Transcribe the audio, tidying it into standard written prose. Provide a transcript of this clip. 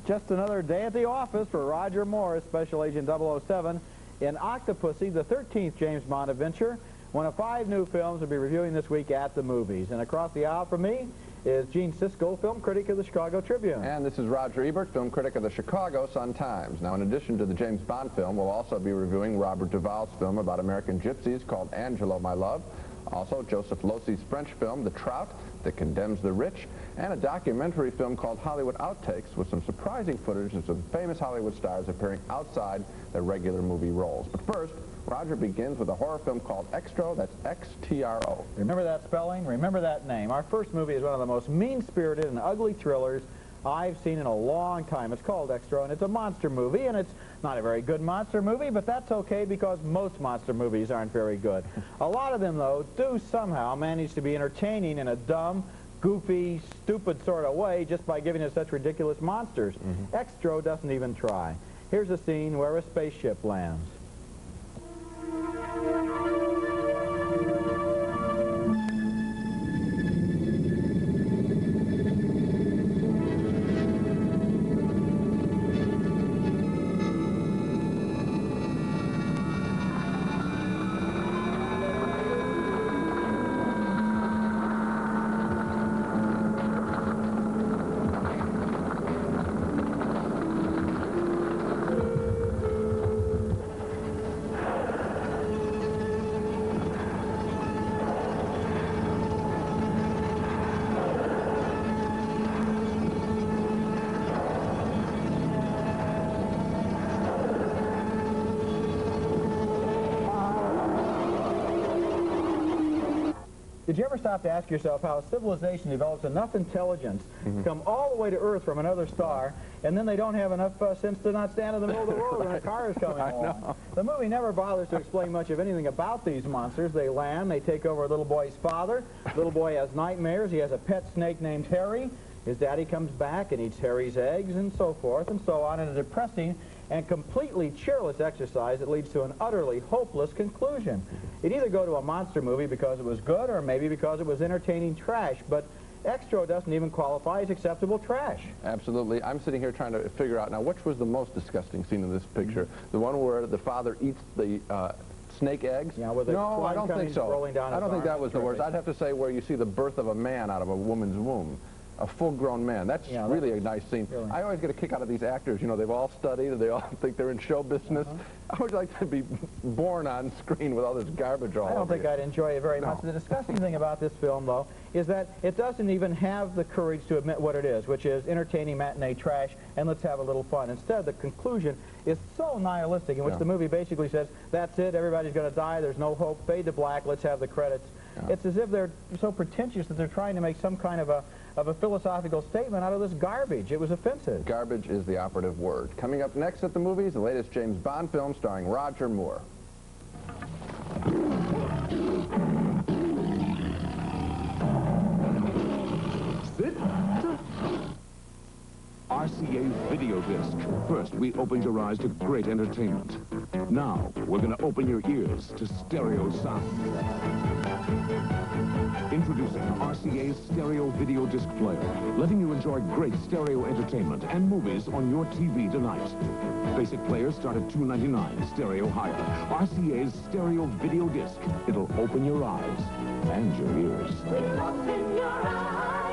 just another day at the office for Roger Moore, Special Agent 007, in Octopussy, the 13th James Bond adventure, one of 5 new films we'll be reviewing this week at the movies. And across the aisle from me is Gene Siskel, film critic of the Chicago Tribune. And this is Roger Ebert, film critic of the Chicago Sun-Times. Now, in addition to the James Bond film, we'll also be reviewing Robert Duvall's film about American gypsies called Angelo, My Love. Also, Joseph Losey's French film, The Trout, that condemns the rich, and a documentary film called Hollywood Outtakes with some surprising footage of some famous Hollywood stars appearing outside their regular movie roles. But first, Roger begins with a horror film called XTRO, that's XTRO. Remember that spelling? Remember that name. Our first movie is one of the most mean-spirited and ugly thrillers I've seen in a long time. It's called XTRO, and it's a monster movie, and it's not a very good monster movie, but that's okay because most monster movies aren't very good. A lot of them, though, do somehow manage to be entertaining in a dumb, goofy, stupid sort of way just by giving us such ridiculous monsters. XTRO doesn't even try. Here's a scene where a spaceship lands. Did you ever stop to ask yourself how a civilization develops enough intelligence to come all the way to Earth from another star, and then they don't have enough sense to not stand in the middle of the road when a car is coming along? The movie never bothers to explain much of anything about these monsters. They land, they take over a little boy's father. Little boy has nightmares. He has a pet snake named Harry. His daddy comes back and eats Harry's eggs, and so forth and so on, in a depressing and completely cheerless exercise that leads to an utterly hopeless conclusion. You'd either go to a monster movie because it was good or maybe because it was entertaining trash, but XTRO doesn't even qualify as acceptable trash. Absolutely. I'm sitting here trying to figure out now which was the most disgusting scene in this picture. The one where the father eats the snake eggs? Yeah, with the no, I don't think so. Rolling down I don't think that was the worst. I'd have to say where you see the birth of a man out of a woman's womb. A full-grown man. That's really a nice scene. Really. I always get a kick out of these actors. You know, they've all studied, and they all think they're in show business. I would like to be born on screen with all this garbage all over. I don't think I'd enjoy it very much. The disgusting thing about this film, though, is that it doesn't even have the courage to admit what it is, which is entertaining matinee trash, and let's have a little fun. Instead, the conclusion is so nihilistic, in which the movie basically says, that's it, everybody's going to die, there's no hope, fade to black, let's have the credits. It's as if they're so pretentious that they're trying to make some kind of a philosophical statement out of this garbage. It was offensive. Garbage is the operative word. Coming up next at the movies, the latest James Bond film starring Roger Moore. Sit. RCA Video Disc. First, we opened your eyes to great entertainment. Now, we're going to open your ears to stereo sound. Introducing RCA's Stereo Video Disc Player, letting you enjoy great stereo entertainment and movies on your TV tonight. Basic players start at $2.99, stereo higher. RCA's Stereo Video Disc. It'll open your eyes and your ears. Open your eyes.